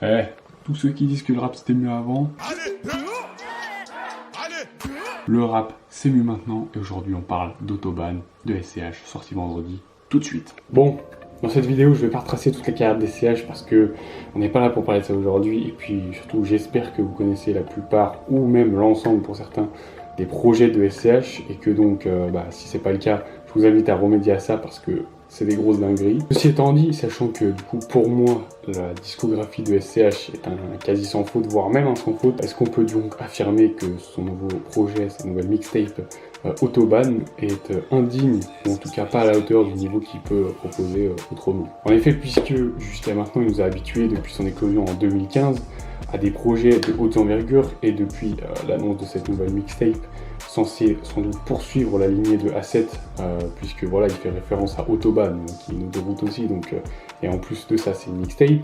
Eh, tous ceux qui disent que le rap c'était mieux avant, le rap c'est mieux maintenant et aujourd'hui on parle d'Autobahn, de SCH, sorti vendredi, tout de suite. Bon, dans cette vidéo je vais pas retracer toute la carrière de SCH parce que on n'est pas là pour parler de ça aujourd'hui et puis surtout j'espère que vous connaissez la plupart ou même l'ensemble pour certains des projets de SCH et que donc si c'est pas le cas, je vous invite à remédier à ça parce que c'est des grosses dingueries. Ceci étant dit, sachant que du coup pour moi la discographie de SCH est un quasi sans faute, voire même un sans faute, est-ce qu'on peut donc affirmer que son nouveau projet, sa nouvelle mixtape Autobahn est indigne, ou en tout cas pas à la hauteur du niveau qu'il peut proposer autrement. En effet, puisque jusqu'à maintenant il nous a habitués depuis son éclosion en 2015 à des projets de haute envergure et depuis l'annonce de cette nouvelle mixtape censé sans doute poursuivre la lignée de A7 puisque voilà il fait référence à Autobahn qui est une autoroute aussi donc et en plus de ça c'est une mixtape.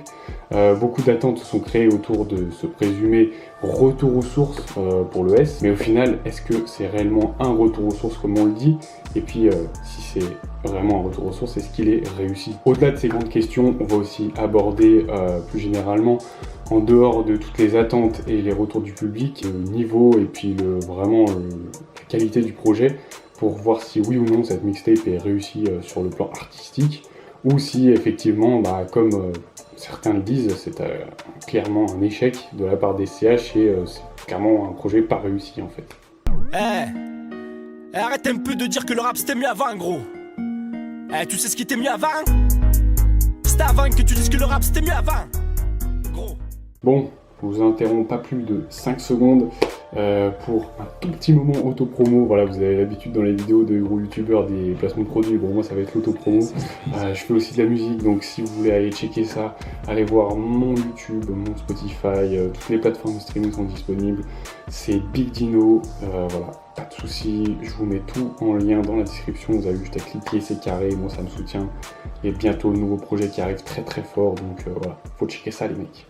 Beaucoup d'attentes sont créées autour de ce présumé retour aux sources pour le S, mais au final est-ce que c'est réellement un retour aux sources comme on le dit, et puis si c'est vraiment un retour aux sources, est-ce qu'il est réussi? Au-delà de ces grandes questions, on va aussi aborder plus généralement, en dehors de toutes les attentes et les retours du public, le niveau et puis la qualité du projet pour voir si oui ou non cette mixtape est réussie sur le plan artistique ou si effectivement, comme certains le disent, c'est clairement un échec de la part des CH et c'est clairement un projet pas réussi en fait. Arrête un peu de dire que le rap c'était mieux avant, gros. Tu sais ce qui était mieux avant? C'était avant que tu dises que le rap c'était mieux avant, gros. Bon, je vous interromps pas plus de 5 secondes pour un tout petit moment auto-promo. Voilà, vous avez l'habitude dans les vidéos de gros youtubeurs des placements de produits. Bon, moi ça va être l'auto-promo. Je fais aussi de la musique, donc si vous voulez aller checker ça, allez voir mon YouTube, mon Spotify, toutes les plateformes de streaming sont disponibles. C'est Big Dino, voilà, pas de soucis, je vous mets tout en lien dans la description. Vous avez juste à cliquer, c'est carré, moi ça me soutient. Et bientôt le nouveau projet qui arrive très très fort, donc voilà, faut checker ça les mecs.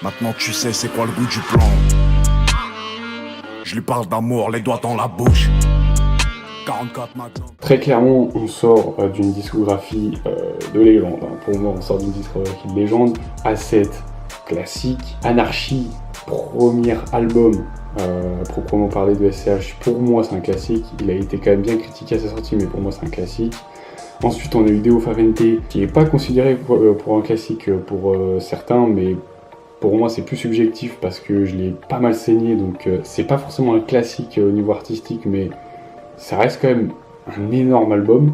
Maintenant tu sais c'est quoi le goût du plan. Je lui parle d'amour, les doigts dans la bouche. 44 maintenant. Très clairement, on sort d'une discographie de légende. Pour moi, on sort d'une discographie de légende. A7, classique. Anarchie, premier album proprement parlé de SCH. Pour moi, c'est un classique. Il a été quand même bien critiqué à sa sortie, mais pour moi, c'est un classique. Ensuite, on a eu Deo Favente, qui n'est pas considéré pour un classique pour certains, mais pour moi c'est plus subjectif parce que je l'ai pas mal saigné, donc c'est pas forcément un classique au niveau artistique, mais ça reste quand même un énorme album.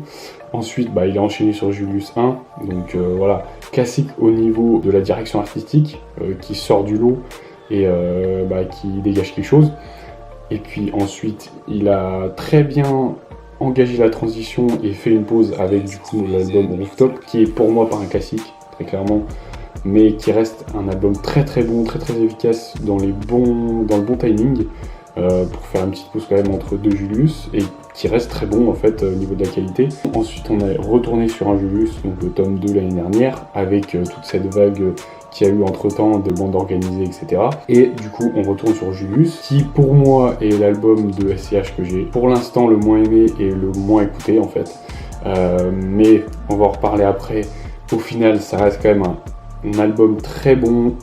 Ensuite il a enchaîné sur Julius 1, donc voilà, classique au niveau de la direction artistique, qui sort du lot et qui dégage quelque chose. Et puis ensuite il a très bien engagé la transition et fait une pause avec du coup l'album Rooftop, qui est pour moi pas un classique, très clairement, mais qui reste un album très très bon, très très efficace dans le bon timing, pour faire une petite pause quand même entre deux Julius, et qui reste très bon en fait au niveau de la qualité. Ensuite on est retourné sur un Julius, donc le tome 2 l'année dernière, avec toute cette vague qu'il y a eu entre temps de bandes organisées, etc. Et du coup on retourne sur Julius, qui pour moi est l'album de SCH que j'ai pour l'instant le moins aimé et le moins écouté en fait. Mais on va en reparler après. Au final ça reste quand même un album très bon,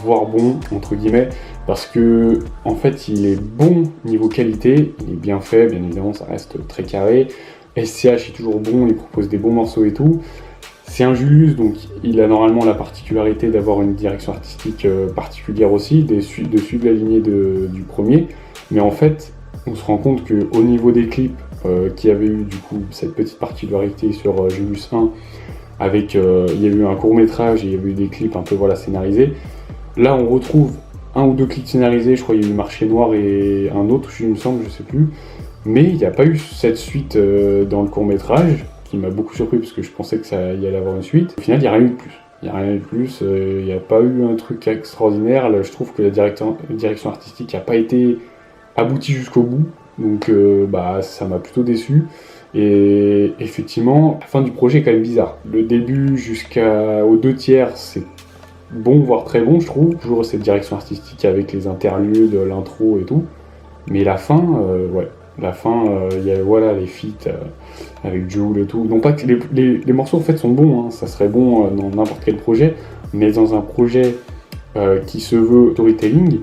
voire bon entre guillemets, parce que en fait il est bon niveau qualité, il est bien fait, bien évidemment ça reste très carré. SCH est toujours bon, il propose des bons morceaux et tout. C'est un Julius, donc il a normalement la particularité d'avoir une direction artistique particulière aussi, de suivre la lignée du premier, mais en fait on se rend compte que au niveau des clips qui avait eu du coup cette petite particularité sur Julius 1, avec il y a eu un court métrage et il y a eu des clips un peu scénarisés. Là on retrouve un ou deux clips scénarisés, je crois qu'il y a eu Marché Noir et un autre, il me semble, je sais plus. Mais il n'y a pas eu cette suite dans le court métrage, qui m'a beaucoup surpris parce que je pensais que ça y allait avoir une suite. Au final il n'y a rien eu de plus. Il n'y a pas eu un truc extraordinaire. Là, je trouve que la direction artistique n'a pas été aboutie jusqu'au bout. Donc ça m'a plutôt déçu. Et effectivement, la fin du projet est quand même bizarre. Le début jusqu'aux 2/3, c'est bon, voire très bon, je trouve. Toujours cette direction artistique avec les interludes, l'intro et tout. Mais la fin, La fin, il y a voilà, les feats avec Jul et tout. Non pas que les morceaux en fait sont bons, hein, ça serait bon dans n'importe quel projet, mais dans un projet qui se veut storytelling,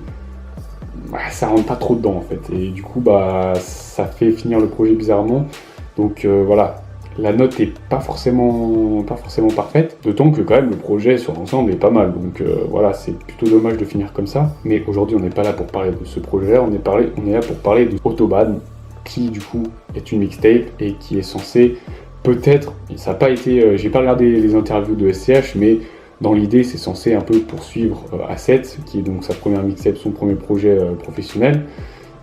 bah, ça rentre pas trop dedans en fait. Et du coup, bah, ça fait finir le projet bizarrement. Donc voilà, la note est pas forcément parfaite, d'autant que quand même le projet sur l'ensemble est pas mal. Donc voilà, c'est plutôt dommage de finir comme ça. Mais aujourd'hui, on n'est pas là pour parler de ce projet-là, on est là pour parler de Autobahn, qui du coup est une mixtape et qui est censée peut-être, ça n'a pas été, j'ai pas regardé les interviews de SCH, mais dans l'idée c'est censé un peu poursuivre A7, qui est donc sa première mixtape, son premier projet professionnel,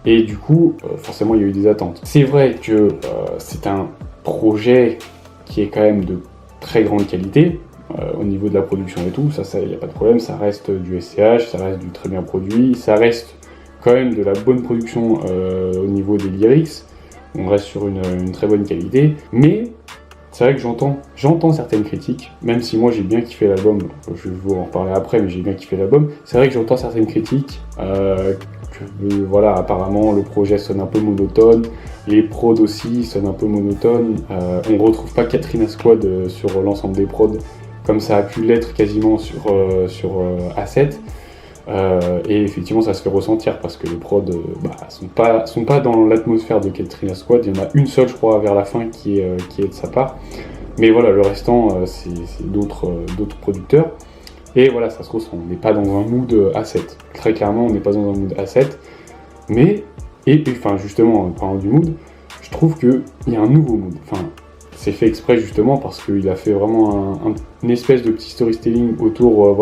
et du coup forcément il y a eu des attentes. C'est vrai que c'est un projet qui est quand même de très grande qualité au niveau de la production et tout, ça il n'y a pas de problème, ça reste du SCH, ça reste du très bien produit, ça reste quand même de la bonne production au niveau des lyrics, on reste sur une très bonne qualité, mais c'est vrai que j'entends certaines critiques, même si moi j'ai bien kiffé l'album, je vais vous en reparler après, mais j'ai bien kiffé l'album, c'est vrai que j'entends certaines critiques, que voilà, apparemment le projet sonne un peu monotone, les prods aussi sonnent un peu monotones, on retrouve pas Katrina Squad sur l'ensemble des prods, comme ça a pu l'être quasiment sur A7, et effectivement ça se fait ressentir parce que les prods sont pas dans l'atmosphère de Katrina Squad. Il y en a une seule je crois vers la fin qui est de sa part, mais voilà, le restant c'est d'autres producteurs, et voilà, ça se ressent, on n'est pas dans un mood A7, très clairement on n'est pas dans un mood A7, mais enfin justement en parlant du mood, je trouve qu'il y a un nouveau mood, enfin c'est fait exprès justement parce qu'il a fait vraiment une espèce de petit storytelling autour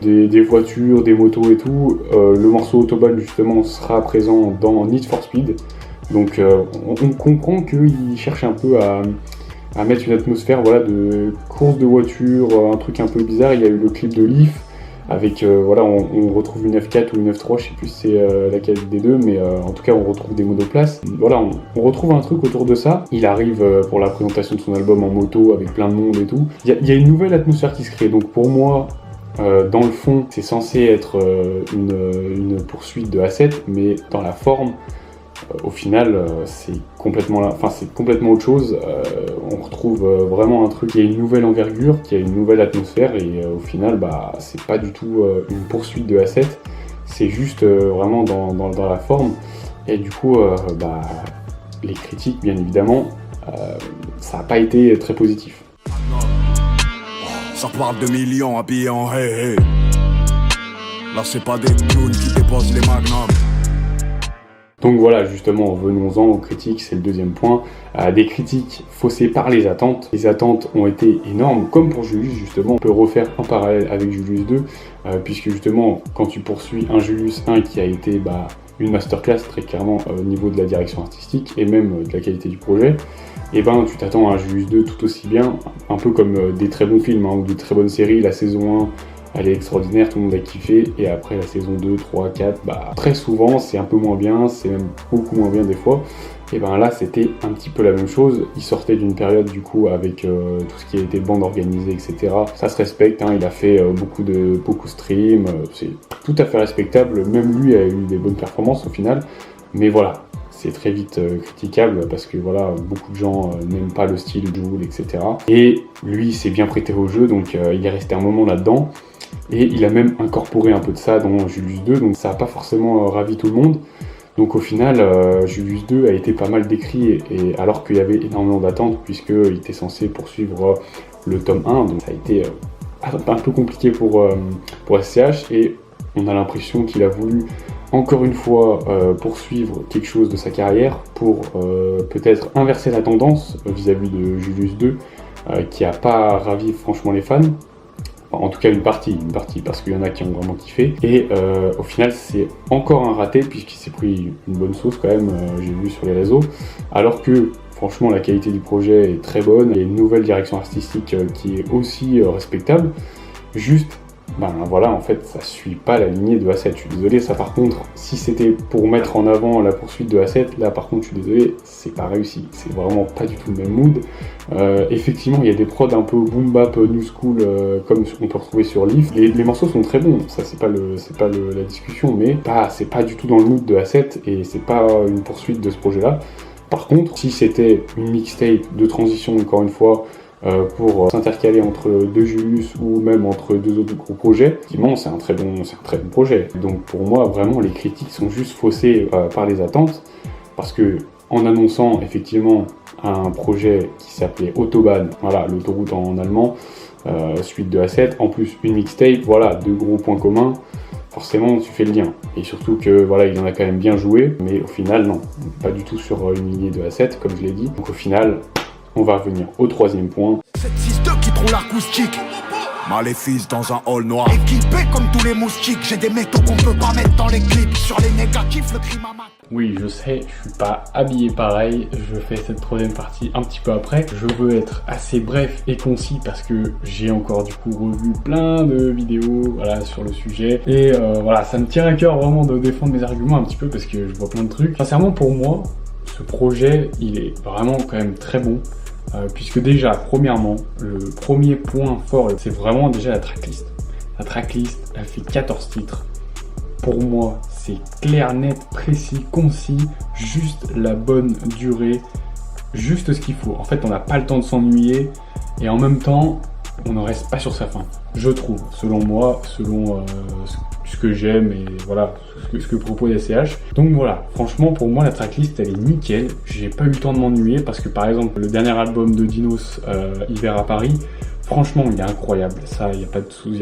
des voitures, des motos et tout. Le morceau Autobahn justement sera présent dans Need for Speed. Donc on comprend qu'il cherche un peu à mettre une atmosphère de course de voiture, un truc un peu bizarre. Il y a eu le clip de Leaf avec on retrouve une F4 ou une F3, je sais plus si c'est laquelle des deux, mais en tout cas on retrouve des monoplaces. Voilà, on retrouve un truc autour de ça. Il arrive pour la présentation de son album en moto avec plein de monde et tout. Il y a une nouvelle atmosphère qui se crée, donc pour moi dans le fond c'est censé être une poursuite de A7, mais dans la forme au final c'est complètement autre chose. On retrouve vraiment un truc qui a une nouvelle envergure, qui a une nouvelle atmosphère, et au final c'est pas du tout une poursuite de A7, c'est juste vraiment dans la forme. Et du coup les critiques bien évidemment ça n'a pas été très positif. Ça parle de millions habillés en hey hey. Là c'est pas des clowns qui déposent les magnums. Donc voilà, justement, venons-en aux critiques, c'est le deuxième point. Des critiques faussées par les attentes. Les attentes ont été énormes, comme pour Julius justement. On peut refaire un parallèle avec Julius 2, puisque justement, quand tu poursuis un Julius 1 qui a été une masterclass très clairement au niveau de la direction artistique et même de la qualité du projet, et tu t'attends à un Julius 2 tout aussi bien, un peu comme des très bons films ou de très bonnes séries. La saison 1, elle est extraordinaire, tout le monde a kiffé, et après la saison 2, 3, 4, très souvent c'est un peu moins bien, c'est même beaucoup moins bien des fois. Et là c'était un petit peu la même chose. Il sortait d'une période du coup avec tout ce qui a été bande organisée, etc. Ça se respecte, il a fait beaucoup de streams, c'est tout à fait respectable, même lui a eu des bonnes performances au final, mais voilà, c'est très vite critiquable parce que beaucoup de gens n'aiment pas le style Jul, etc. Et lui s'est bien prêté au jeu, donc il est resté un moment là-dedans. Et il a même incorporé un peu de ça dans Julius 2, donc ça n'a pas forcément ravi tout le monde. Donc au final, Julius 2 a été pas mal décrit, et alors qu'il y avait énormément d'attentes, puisqu'il était censé poursuivre le tome 1, donc ça a été un peu compliqué pour SCH, et on a l'impression qu'il a voulu encore une fois poursuivre quelque chose de sa carrière pour peut-être inverser la tendance vis-à-vis de Julius 2, qui n'a pas ravi franchement les fans. En tout cas une partie, parce qu'il y en a qui ont vraiment kiffé, et au final c'est encore un raté puisqu'il s'est pris une bonne sauce quand même, j'ai vu sur les réseaux, alors que franchement la qualité du projet est très bonne, il y a une nouvelle direction artistique qui est aussi respectable, juste ben voilà, en fait, ça suit pas la lignée de A7. Je suis désolé, ça par contre, si c'était pour mettre en avant la poursuite de A7, là par contre, je suis désolé, c'est pas réussi. C'est vraiment pas du tout le même mood. Effectivement, il y a des prods un peu boom bap, new school, comme on peut retrouver sur Leaf. Les morceaux sont très bons, ça c'est pas la discussion, mais c'est pas du tout dans le mood de A7 et c'est pas une poursuite de ce projet-là. Par contre, si c'était une mixtape de transition, encore une fois, pour s'intercaler entre deux Julius ou même entre deux autres gros projets, effectivement c'est un très bon projet. Donc pour moi vraiment les critiques sont juste faussées par les attentes, parce que en annonçant effectivement un projet qui s'appelait Autobahn, voilà l'autoroute en allemand, suite de A7, en plus une mixtape, voilà deux gros points communs, forcément tu fais le lien. Et surtout que voilà il en a quand même bien joué, mais au final non, pas du tout sur une lignée de A7 comme je l'ai dit. Donc au final on va revenir au troisième point. 7-6-2 qui trouve l'acoustique. Maléfice dans un hall noir. Équipé comme tous les moustiques. J'ai des métaux qu'on peut pas mettre dans les clips. Sur les négatifs, le crime à mat. Oui, je sais, je suis pas habillé pareil. Je fais cette troisième partie un petit peu après. Je veux être assez bref et concis parce que j'ai encore du coup revu plein de vidéos voilà, sur le sujet. Et voilà, ça me tient à cœur vraiment de défendre mes arguments un petit peu parce que je vois plein de trucs. Sincèrement, pour moi, ce projet, il est vraiment quand même très bon. Puisque déjà, premièrement, le premier point fort, c'est vraiment déjà la tracklist. La tracklist, elle fait 14 titres. Pour moi, c'est clair, net, précis, concis, juste la bonne durée, juste ce qu'il faut. En fait, on n'a pas le temps de s'ennuyer et en même temps, on ne reste pas sur sa faim. Je trouve, selon moi, selon ce que j'aime et voilà, ce que propose SCH. Donc voilà, franchement pour moi la tracklist elle est nickel. J'ai pas eu le temps de m'ennuyer parce que par exemple le dernier album de Dinos, Hiver à Paris, franchement il est incroyable. Ça, il n'y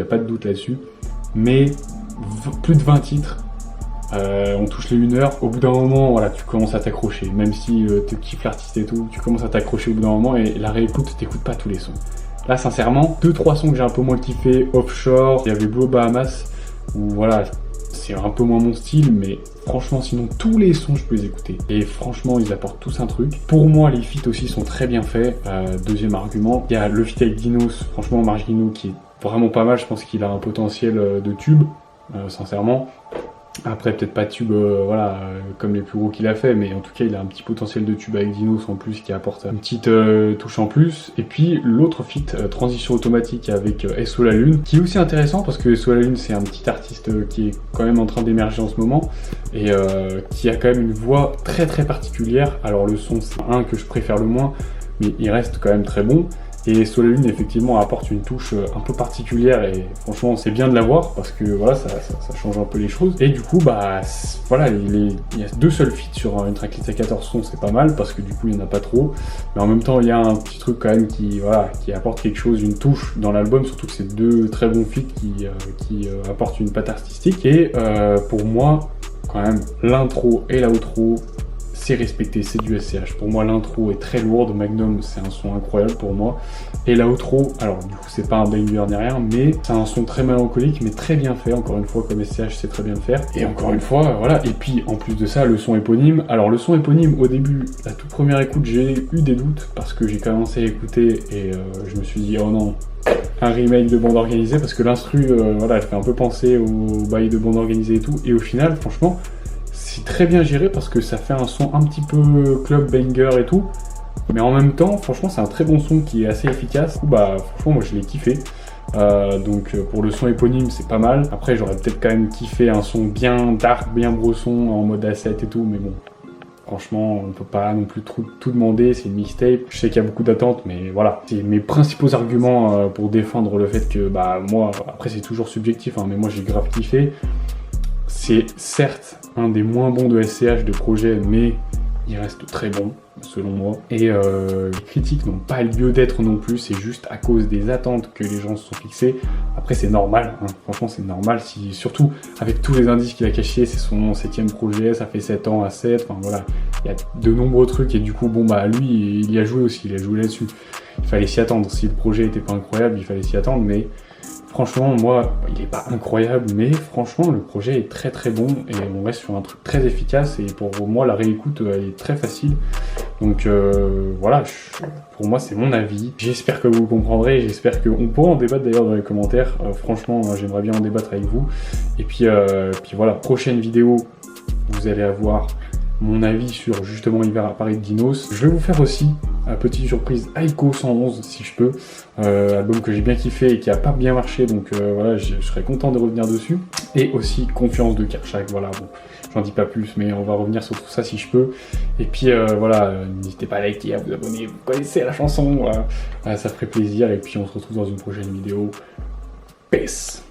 a pas de doute là-dessus. Mais plus de 20 titres, on touche les 1 heure. Au bout d'un moment, voilà, tu commences à t'accrocher. Même si tu kiffes l'artiste et tout, tu commences à t'accrocher au bout d'un moment et la réécoute, t'écoutes pas tous les sons. Là sincèrement, 2-3 sons que j'ai un peu moins kiffé, Offshore, il y avait Blue Bahamas, où voilà, c'est un peu moins mon style, mais franchement sinon tous les sons je peux les écouter. Et franchement ils apportent tous un truc. Pour moi les feats aussi sont très bien faits. Deuxième argument, il y a le feat avec Dinos, franchement Margino qui est vraiment pas mal, je pense qu'il a un potentiel de tube, sincèrement. Après peut-être pas de tube comme les plus gros qu'il a fait, mais en tout cas il a un petit potentiel de tube avec Dinos en plus qui apporte une petite touche en plus. Et puis l'autre feat, transition automatique avec SO La Lune, qui est aussi intéressant parce que SO La Lune c'est un petit artiste qui est quand même en train d'émerger en ce moment et qui a quand même une voix très très particulière. Alors le son c'est un que je préfère le moins, mais il reste quand même très bon. Et SO La Lune effectivement apporte une touche un peu particulière et franchement c'est bien de l'avoir parce que voilà ça change un peu les choses. Et du coup bah voilà il y a 2 seuls feats sur une tracklist à 14 sons, c'est pas mal parce que du coup il n'y en a pas trop. Mais en même temps il y a un petit truc quand même qui apporte quelque chose, une touche dans l'album, surtout que c'est 2 très bons feats qui apportent une patte artistique. Et pour moi quand même l'intro et l'outro c'est respecté, c'est du SCH. Pour moi l'intro est très lourde, Magnum c'est un son incroyable pour moi. Et l'outro, alors du coup c'est pas un banger ni rien, mais c'est un son très mélancolique mais très bien fait, encore une fois comme SCH sait très bien le faire. Et encore une fois, voilà, et puis en plus de ça, le son éponyme. Alors le son éponyme, au début, la toute première écoute, j'ai eu des doutes parce que j'ai commencé à écouter et je me suis dit oh non, un remake de bande organisée, parce que l'instru, voilà, elle fait un peu penser au bail de bande organisée et tout, et au final, franchement, c'est très bien géré parce que ça fait un son un petit peu club banger et tout, mais en même temps, franchement, c'est un très bon son qui est assez efficace. Du coup, bah, franchement, moi je l'ai kiffé. Donc pour le son éponyme, c'est pas mal. Après, j'aurais peut-être quand même kiffé un son bien dark, bien brosson en mode A7 et tout, mais bon. Franchement, on peut pas non plus tout demander, c'est une mixtape. Je sais qu'il y a beaucoup d'attentes, mais voilà. C'est mes principaux arguments pour défendre le fait que, bah, moi, après c'est toujours subjectif, hein, mais moi j'ai grave kiffé. C'est certes un des moins bons de SCH de projet, mais il reste très bon, selon moi. Et les critiques n'ont pas lieu d'être non plus, c'est juste à cause des attentes que les gens se sont fixés. Après c'est normal, hein. Franchement c'est normal, surtout avec tous les indices qu'il a cachés, c'est son 7ème projet, ça fait 7 ans à 7, enfin voilà. Il y a de nombreux trucs et du coup bon bah lui il y a joué aussi, il a joué là-dessus. Il fallait s'y attendre, si le projet était pas incroyable il fallait s'y attendre, mais Franchement, moi, il est pas incroyable, mais franchement, le projet est très très bon et on reste sur un truc très efficace. Et pour moi, la réécoute, elle est très facile. Donc voilà, pour moi, c'est mon avis. J'espère que vous comprendrez, j'espère qu'on pourra en débattre d'ailleurs dans les commentaires. Franchement, j'aimerais bien en débattre avec vous. Et puis voilà, prochaine vidéo, vous allez avoir mon avis sur justement Hiver à Paris de Dinos. Je vais vous faire aussi une petite surprise Aiko 111 si je peux, album que j'ai bien kiffé et qui a pas bien marché, donc voilà, je serais content de revenir dessus. Et aussi Confiance de Kershak, voilà, bon, j'en dis pas plus, mais on va revenir sur tout ça si je peux. Et puis voilà, n'hésitez pas à liker, à vous abonner, vous connaissez la chanson, voilà. Ça ferait plaisir, et puis on se retrouve dans une prochaine vidéo. Peace.